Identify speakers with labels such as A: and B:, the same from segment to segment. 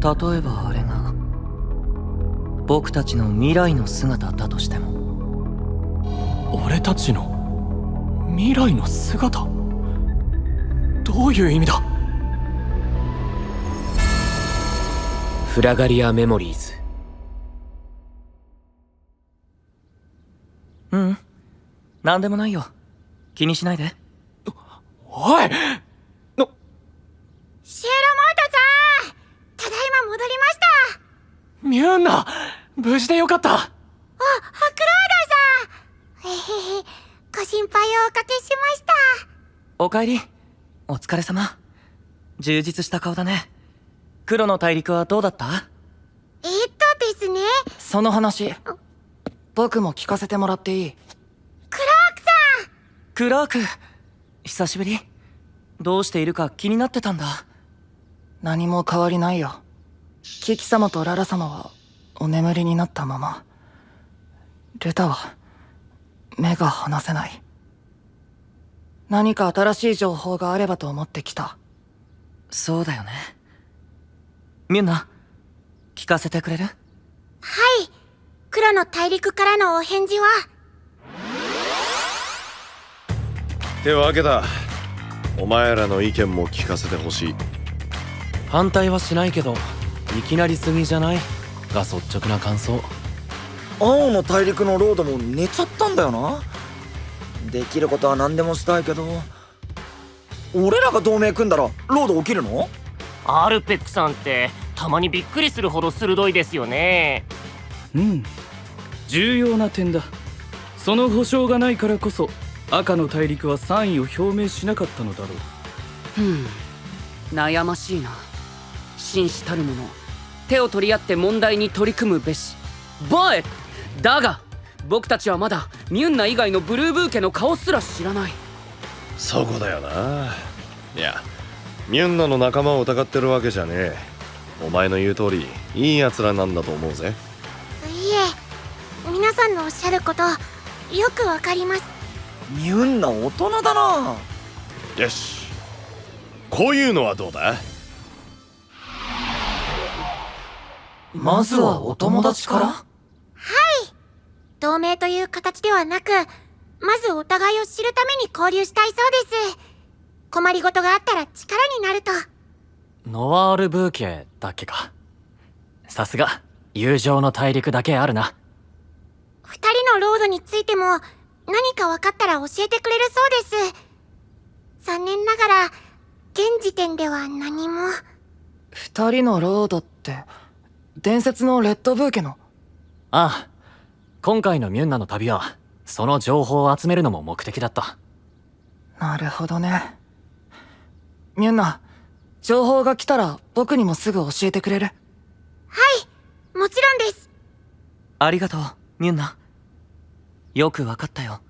A: 例えばあれが僕たちの未来の姿だとしても。
B: 俺たちの未来の姿？どういう意味だ？
C: フラガリアメモリーズ。
A: うん、なんでもないよ。気にしないで。
B: おい！
D: シエロモートさん、ただいま戻りました。
B: ミュンナ、無事でよかった。
D: クロードさん。ご心配をおかけしました。
A: おかえり。お疲れ様。充実した顔だね。黒の大陸はどうだった？
D: ですね。
A: その話、僕も聞かせてもらっていい？
D: クラークさん。
A: クラーク、久しぶり。どうしているか気になってたんだ。何も変わりないよ。キキ様とララ様はお眠りになったまま。ルタは目が離せない。何か新しい情報があればと思ってきた。そうだよね。ミュンナ、聞かせてくれる？
D: はい。黒の大陸からのお返事は？
E: ってわけだ。お前らの意見も聞かせてほしい。
C: 反対はしないけど、いきなりすぎじゃないが率直な感想。
F: 青の大陸のロードも寝ちゃったんだよな。できることは何でもしたいけど、俺らが同盟組んだらロード起きるの？
G: アルペックさんってたまにびっくりするほど鋭いですよね。
H: うん、重要な点だ。その保証がないからこそ赤の大陸は賛意を表明しなかったのだろ
I: う。悩ましいな。紳士たる者、手を取り合って問題に取り組むべし。バエ！だが僕たちはまだミュンナ以外のブルーブー家の顔すら知らない。
E: そこだよな。いや、ミュンナの仲間を疑ってるわけじゃねえ。お前の言う通りいい奴らなんだと思うぜ。
D: いえ、皆さんのおっしゃることよくわかります。
F: ミュンナ大人だな。
E: よし、こういうのはどうだ？
A: まずはお友達から？
D: はい。同盟という形ではなく、まずお互いを知るために交流したいそうです。困りごとがあったら力になると。
B: ノワールブーケだっけか。さすが友情の大陸だけあるな。
D: 二人のロードについても何か分かったら教えてくれるそうです。残念ながら現時点では何も。
A: 二人のロードって伝説のレッドブー家の？
B: ああ、今回のミュンナの旅はその情報を集めるのも目的だった。
A: なるほどね。ミュンナ、情報が来たら僕にもすぐ教えてくれる？
D: はい、もちろんです。
A: ありがとう、ミュンナ。よくわかったよ。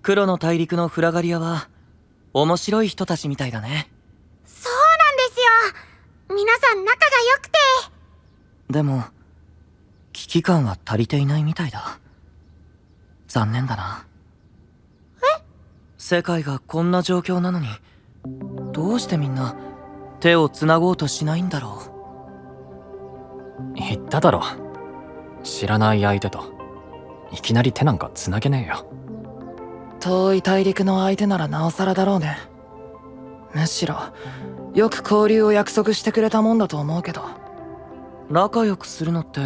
A: 黒の大陸のフラガリアは面白い人たちみたいだね。
D: そうなんですよ。皆さん仲が良くて。
A: でも危機感は足りていないみたいだ。残念だな。世界がこんな状況なのにどうしてみんな手をつなごうとしないんだろ
B: う。言っただろ、知らない相手といきなり手なんかつなげねえよ。
A: 遠い大陸の相手ならなおさらだろうね。むしろよく交流を約束してくれたもんだと思うけど。仲良くするのって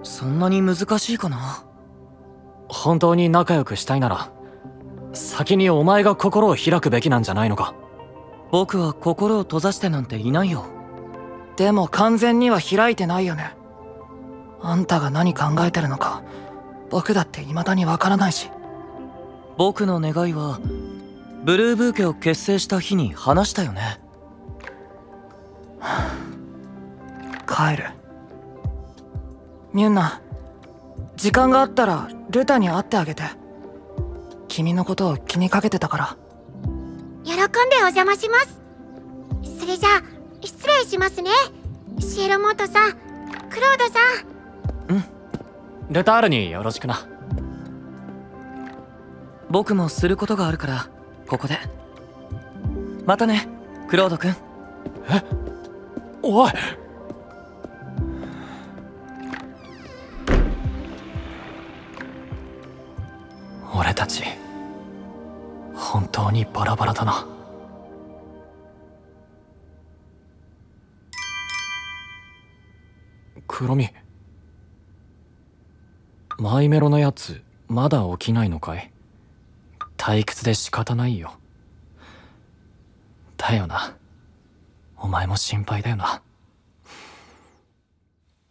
A: そんなに難しいかな？
B: 本当に仲良くしたいなら先にお前が心を開くべきなんじゃないのか。
A: 僕は心を閉ざしてなんていないよ。でも完全には開いてないよね。あんたが何考えてるのか僕だって未だにわからないし。僕の願いはブルーブー家を結成した日に話したよね。帰る。ミュンナ、時間があったらルタに会ってあげて。君のことを気にかけてたから。
D: 喜んでお邪魔します。それじゃあ失礼しますね、シエロモートさん、クロードさん。
A: うん。
B: ルタールによろしくな。
A: 僕もすることがあるからここで。またね、クロード君。
B: え？おい！たち本当にバラバラだな。クロミ、マイメロのやつまだ起きないのかい？退屈で仕方ないよ。だよな。お前も心配だよな。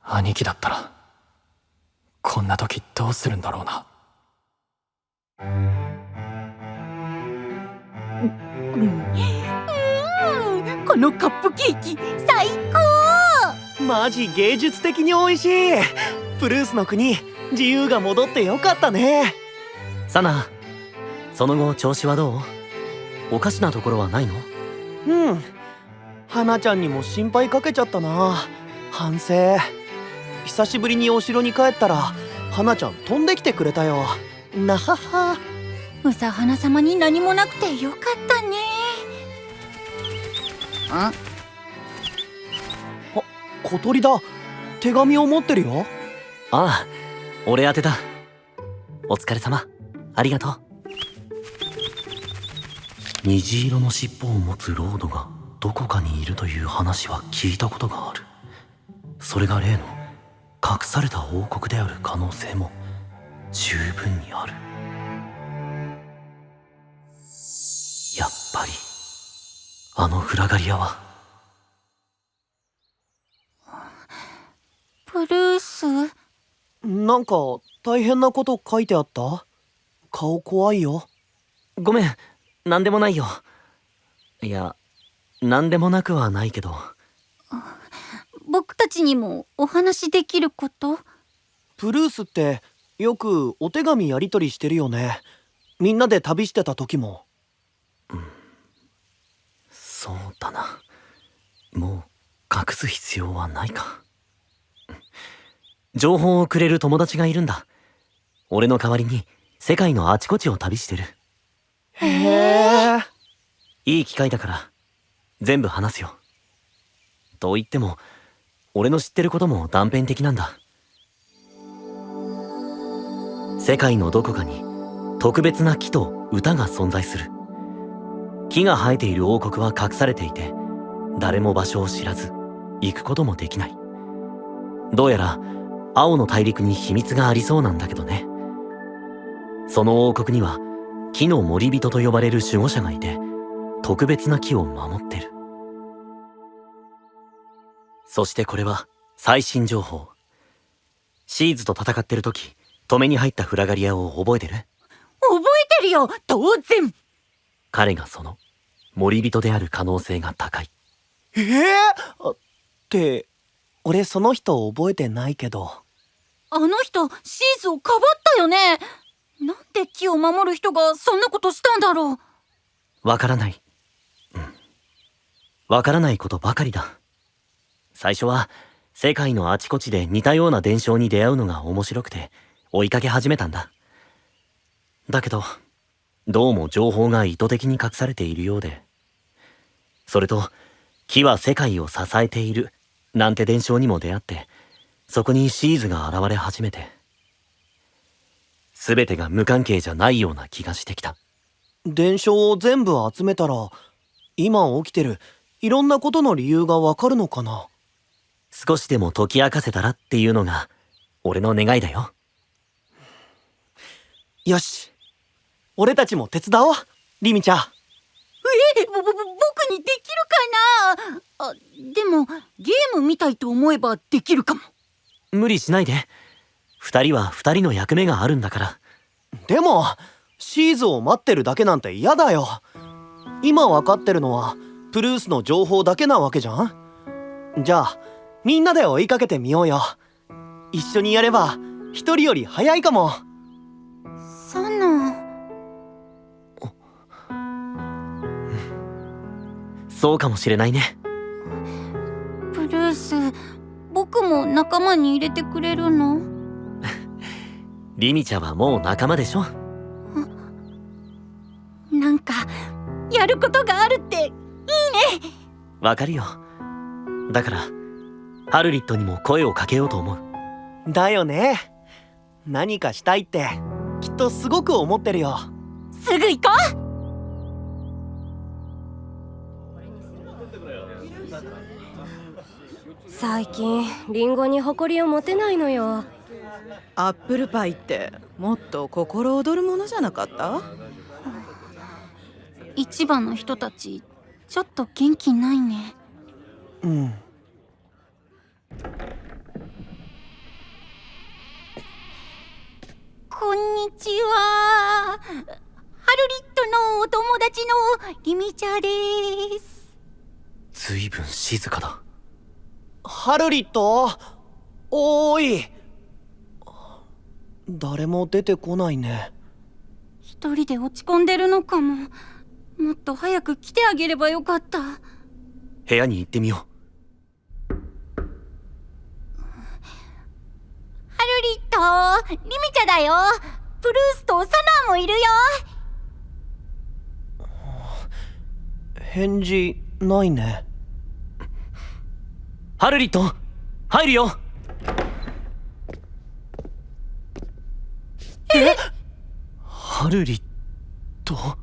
B: 兄貴だったらこんな時どうするんだろうな。
J: このカップケーキ最高。
A: マジ芸術的に美味しい。プルースの国、自由が戻ってよかったね。
K: サナ、その後調子はどう？おかしなところはないの？
A: うん。花ちゃんにも心配かけちゃったな。反省。久しぶりにお城に帰ったら花ちゃん飛んできてくれたよ。なはは。
J: ムサハナ様に何もなくてよかったね。
A: 小鳥だ。手紙を持ってるよ。
K: ああ、俺宛てだ。お疲れ様。ありがとう。虹色の尻尾を持つロードがどこかにいるという話は聞いたことがある。それが例の隠された王国である可能性も十分にある。やっぱりあのフラガリアは。
J: プルース、
A: なんか大変なこと書いてあった？顔怖いよ。
K: ごめん、なんでもないよ。いや、なんでもなくはないけど。
J: 僕たちにもお話できること？
A: プルースってよくお手紙やり取りしてるよね。みんなで旅してた時も。
K: そうだな。もう隠す必要はないか。情報をくれる友達がいるんだ。俺の代わりに世界のあちこちを旅してる。
A: へえ。
K: いい機会だから全部話すよ。と言っても俺の知ってることも断片的なんだ。世界のどこかに特別な木と歌が存在する。木が生えている王国は隠されていて、誰も場所を知らず行くこともできない。どうやら青の大陸に秘密がありそうなんだけどね。その王国には木の守り人と呼ばれる守護者がいて、特別な木を守ってる。そしてこれは最新情報。シーズと戦ってる時、止めに入ったフラガリアを覚えてる？
J: 覚えてるよ、当然。
K: 彼がその守り人である可能性が高い。
A: って俺その人覚えてないけど。
J: あの人シーズをかばったよね。なんで木を守る人がそんなことしたんだろう。
K: わからない。わからないことばかりだ。最初は世界のあちこちで似たような伝承に出会うのが面白くて追いかけ始めたんだ。だけどどうも情報が意図的に隠されているようで、それと木は世界を支えているなんて伝承にも出会って、そこにシーズが現れ始めて、全てが無関係じゃないような気がしてきた。
A: 伝承を全部集めたら今起きてるいろんなことの理由がわかるのかな。
K: 少しでも解き明かせたらっていうのが俺の願いだよ。
A: よし、俺たちも手伝おう、リミちゃん。
J: 僕にできるかなあ。でもゲームみたいと思えばできるかも。
K: 無理しないで。二人は二人の役目があるんだから。
A: でもシーズを待ってるだけなんて嫌だよ。今わかってるのはプルースの情報だけなわけじゃん。じゃあみんなで追いかけてみようよ。一緒にやれば一人より早いかも。
J: サナ。
K: そうかもしれないね。
J: プルース、僕も仲間に入れてくれるの？
K: リミちゃんはもう仲間でしょ。
J: なんかやることがあるっていいね。
K: わかるよ。だからハルリットにも声をかけようと思う。
A: だよね。何かしたいって
L: きっとすごく思ってるよ。
J: すぐ行こう。
M: 最近リンゴに誇りを持てないのよ。
N: アップルパイってもっと心躍るものじゃなかった？
J: 市場の人たちちょっと元気ないね。
L: うん。
J: こんにちは。ハルリットのお友達のリミチャです。
K: ずいぶん静かだ。
L: ハルリット、おーい。誰も出てこないね。
J: 一人で落ち込んでるのかも。もっと早く来てあげればよかった。
K: 部屋に行ってみよう。
J: ハルリット、リミチャだよ。プルースとサナーもいるよ。
L: 返事ないね。
K: ハルリット、入るよ。ハルリット。